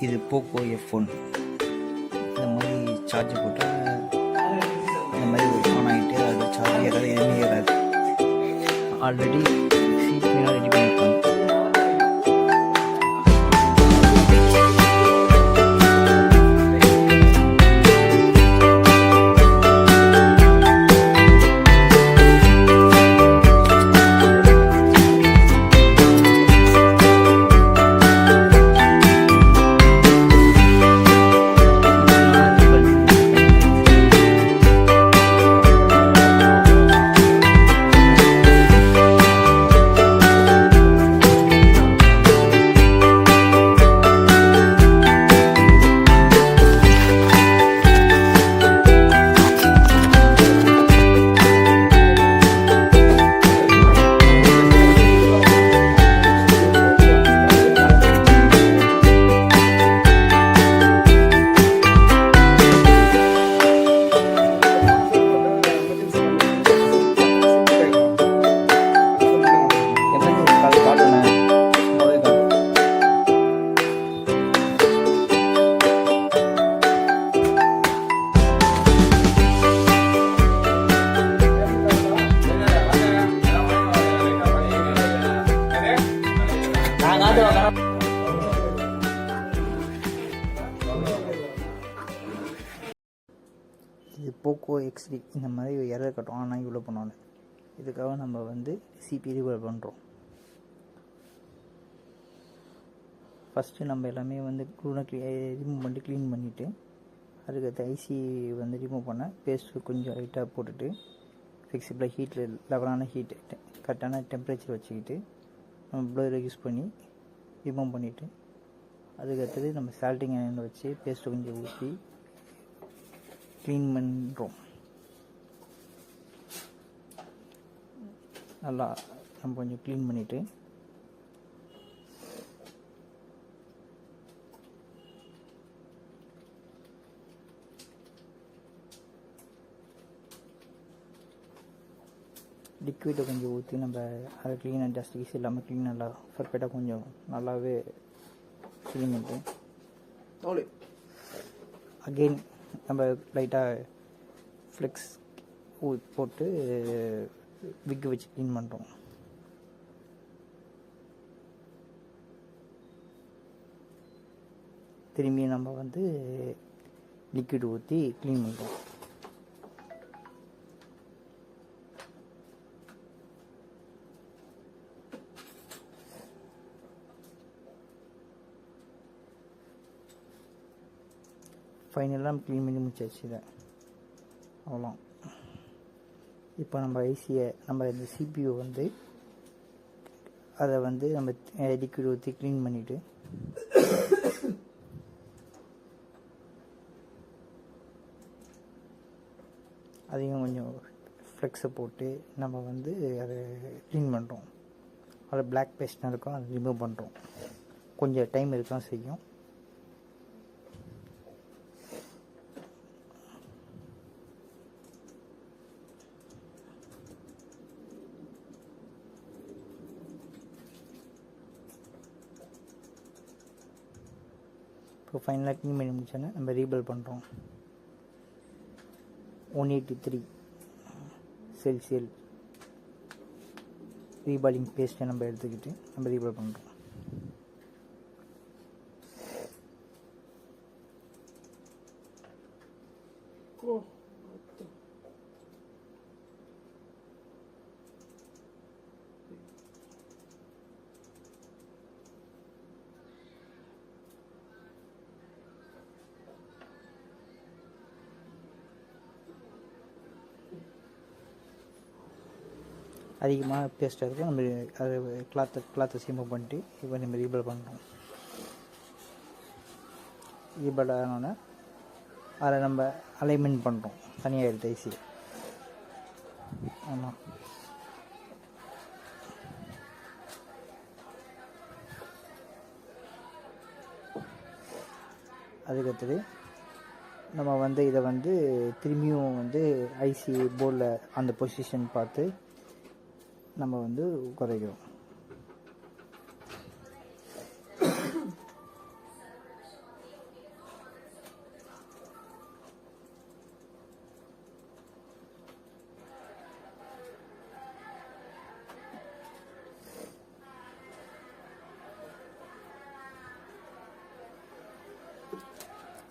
இது Poco F1. இந்த மாதிரி சார்ஜ் போட்டால் இந்த மாதிரி ஆன் ஆகிட்டு அதில் சார்ஜ் ஏறாது, எதுவுமே ஏறாது. ஆல்ரெடி சீட்லாம் ரெடி பண்ணியிருக்காங்க. இது போக்கோ X3 இந்த மாதிரி எரர் கட்டும் ஆனால் இவ்வளோ பண்ணோன்னு இதுக்காக நம்ம வந்து சிபி ரிவர்ட் பண்ணுறோம். ஃபஸ்ட்டு நம்ம எல்லாமே வந்து ரிமூவ் பண்ணிட்டு க்ளீன் பண்ணிவிட்டு அதுக்கடுத்து ஐசி வந்து ரிமூவ் பண்ண பேஸ்ட்டு கொஞ்சம் லைட்டாக போட்டுட்டு ஃபிக்ஸபிளாக ஹீட்டில் லெவலான ஹீட்டு கரெக்டான டெம்பரேச்சர் வச்சுக்கிட்டு நம்ம ப்ளோரை யூஸ் பண்ணி ரிமூவ் பண்ணிவிட்டு அதுக்கடுத்தது நம்ம சால்ட்டிங் அயன் வச்சு பேஸ்ட்டு கொஞ்சம் ஊற்றி க்ளீன் பண்ணுறோம். நல்லா நம்ம கொஞ்சம் க்ளீன் பண்ணிவிட்டு லிக்விடை கொஞ்சம் ஊற்றி நம்ம அதை க்ளீனாக டஸ்ட் கீஸ் இல்லாமல் க்ளீன் நல்லா பர்ஃபெக்டாக கொஞ்சம் நல்லாவே க்ளீன் பண்ணிட்டு அகெயின் நம்ம லைட்டாக ஃப்ளெக்ஸ் போட்டு விக்கு வச்சு க்ளீன் பண்ணுறோம். திரும்பி நம்ம வந்து லிக்விட் ஊற்றி க்ளீன் பண்ணுறோம். ஃபைனலாக க்ளீன் பண்ணி முடிச்சாச்சு. இதை அவ்வளோ. இப்போ நம்ம ஐசியை நம்ம இந்த சிபியூ வந்து அதை வந்து நம்ம லிக்விட் ஊற்றி க்ளீன் பண்ணிவிட்டு அதையும் கொஞ்சம் ஃப்ளெக்ஸை போட்டு நம்ம வந்து அதை க்ளீன் பண்ணுறோம். அதில் பிளாக் பேஸ்ட்னா இருக்கும், அதை ரிமூவ் பண்ணுறோம். கொஞ்சம் டைம் இருக்கலாம் செய்யும். இப்போ ஃபைனலாக க்ளீன் பண்ணி முடிச்சோன்னா நம்ம ரீபில் பண்ணுறோம். 183 செல்சியல் ரீபாலிங் பேஸ்ட்டை நம்ம எடுத்துக்கிட்டு நம்ம ரீபில் பண்ணுறோம். அதிகமாக பேஸ்ட்டாக இருக்கும். நம்ம அதை கிளாத்தை ரிமூவ் பண்ணிட்டு இப்போ நம்ம ரீபில் பண்ணுறோம். ரீபில் ஆனோன்னா அதை நம்ம அலைன்மெண்ட் பண்ணுறோம் தனியாக எடுத்து ஐசி. ஆமாம், அதுக்கடுத்தது நம்ம வந்து இதை வந்து திரும்பியும் வந்து ஐசி போர்டில் அந்த பொசிஷன் பார்த்து நம்ம வந்து குறைக்கிறோம்.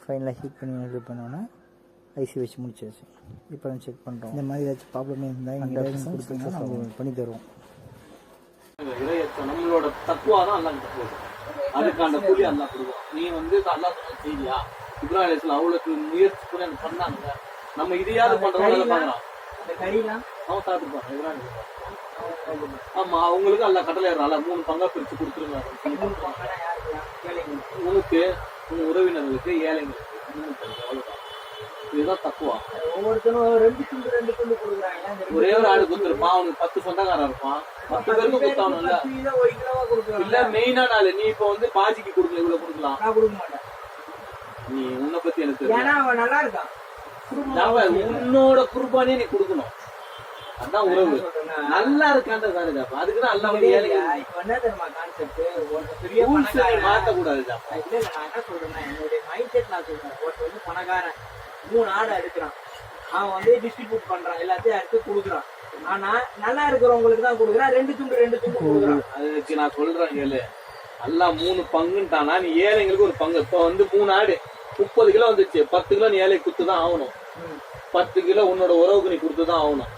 ஃபைனலாக ஹீட் பண்ணி இது பண்ணோன்னே ஐசி வச்சு முடிச்சாச்சு. இப்போ நம்ம செக் பண்ணுறோம். இந்த மாதிரி ஏதாச்சும் ப்ராப்ளமே இருந்தால் இங்கே கொடுத்தீங்கன்னா நம்ம பண்ணி தருவோம். நம்மளோட தக்குவா தான் அல்லாஹ் தக்குவா. அதுக்கான கூலி அல்லாஹ் கொடுக்கும். நீ வந்து அல்லாஹ் சொன்ன செய்தியா இப்ராஹிம் அவ்வளோக்கு முயற்சி கூட எனக்கு பண்ணாங்க. நம்ம இதையாவது பண்றோம் பார்க்கலாம். அவன் சாப்பிட்டுப்பான் இப்ராஹிம். ஆமா அவங்களுக்கு அல்ல கட்டளை 3 பங்கா பிரிச்சு கொடுத்துருங்க. உனக்கு உன் உறவினர்களுக்கு ஏழைங்களுக்கு அவ்வளவுதான். இதுதான் தக்குவா. ஒவ்வொருத்தரும் 2 துண்டு கொடுக்குறாங்க. ஒரே ஒரு ஆடு கொடுத்துருப்பான். அவனுக்கு 10 சொந்தக்காரன் இருப்பான். 10 பேருக்கு கொடுத்தானும்ல. இல்ல மெயினா நாள் நீ இப்ப வந்து பாஜிக்கு கொடுக்கல இவ்வளவு கொடுக்கலாம். நான் கொடுக்க மாட்டேன். நீ உன்னை பத்தி எனக்கு ஏன்னா அவன் நல்லா இருக்கான். உன்னோட குர்பானியே நீ கொடுக்கணும். அதான் உறவு. நல்லா இருக்கான்றதானே. அதுக்குதான் அல்லா வந்து இப்ப என்ன தெரியுமா கான்செப்ட், ஒரு பெரிய பணக்காரன் மாத்த கூடாது. இல்ல நான் என்ன சொல்றேன்னா என்னுடைய மைண்ட் செட் நான் சொல்றேன். ஒருத்தர் வந்து பணக்காரன் 3 ஆடு எடுக்கிறான். அவன் வந்து டிஸ்ட்ரிபியூட் பண்றான், எல்லாத்தையும் எடுத்து கொடுக்குறான். ஆனா நல்லா இருக்கிறவங்களுக்கு தான் கொடுக்குறான். 2 துண்டு கொடுக்குறான். அதுக்கு நான் சொல்றேன் கேளு. அல்லா 3 பங்குன்ட்டானா நீ ஏழைங்களுக்கு ஒரு பங்கு. இப்ப வந்து 3 ஆடு 30 கிலோ வந்துச்சு. 10 கிலோ நீ ஏழை குத்துதான் ஆகணும். 10 கிலோ உன்னோட உறவுக்கு நீ கொடுத்துதான் ஆகணும்.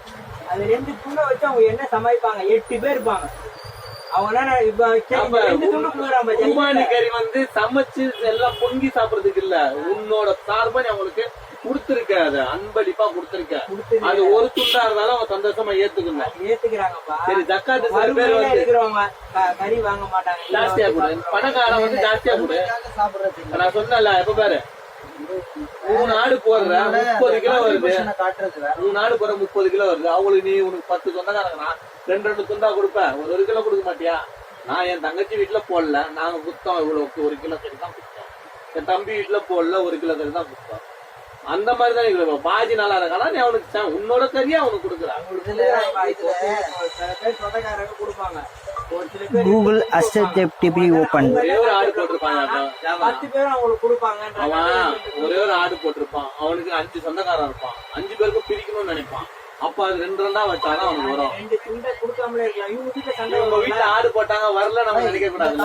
அது 2 துண்டை வச்சு அவங்க என்ன சமைப்பாங்க? 8 பேர் இருப்பாங்க. அவங்க கறி வந்து சமைச்சு எல்லாம் பொங்கி சாப்பிடறதுக்கு இல்ல, உன்னோட சார்பா நீ அவங்களுக்கு கொடுத்திருக்க. அது அன்பளிப்பா கொடுத்திருக்க. அது ஒரு துண்டா இருந்தாலும் அவங்க சந்தோஷமா ஏத்துக்கிறாங்கப்பா. சரி ஜக்காத்து சில பேர் வந்து இருக்கிறவங்க கறி வாங்க மாட்டாங்க. ஜாஸ்தியா கொடு. பணக்காரன் வந்து ஜாஸ்தியா கொடு. நான் சொன்னல எப்ப பாரு 3 ஆடு போடுற 30 கிலோ வருது. 3 ஆடு போற 30 கிலோ வருது. அவங்களுக்கு நீ உனக்கு 10 சொந்தக்காரங்க 2 துண்டா கொடுப்ப. 1 கிலோ கொடுக்க மாட்டியா? நான் என் தங்கச்சி வீட்டுல போடல, நாங்க குத்தோம் இவ்வளவு 1 கிலோ கறி தான் குத்தோம். என் தம்பி வீட்டுல போடல, 1 கிலோ கறி தான் குத்தோம். அந்த மாதிரிதான் பாஜி நல்லா இருக்கானா நீ அவனுக்கு உன்னோட கறியா அவனுக்கு கொடுக்குறான். Google acceptably open. ஒரே ஒரு ஆடு போட்டிருப்பாங்க. 10 பேரும் அவங்களுக்கு கொடுப்பாங்க. அவன் ஒரே ஒரு ஆடு போட்டிருப்பான். அவனுக்கு 5 சொந்தக்காரன் இருப்பான். 5 பேருக்கும் பிரிக்கணும்னு நினைப்பான். அப்ப அது 2 வச்சாதான் அவனுக்கு வரும். 2 துண்டை கொடுக்காமலே இருக்கலாம். இவங்க வீட்டுல ஆடு போட்டாங்க வரல நம்ம நினைக்க கூடாது.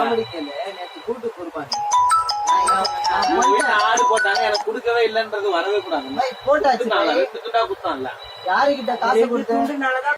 ஆடு போட்டாங்க எனக்கு கொடுக்கவே இல்லைன்றது வரவே கூடாது. 2 துண்டா குத்தான்ல யாருக்கிட்ட காசு கொடுத்ததுனாலதான்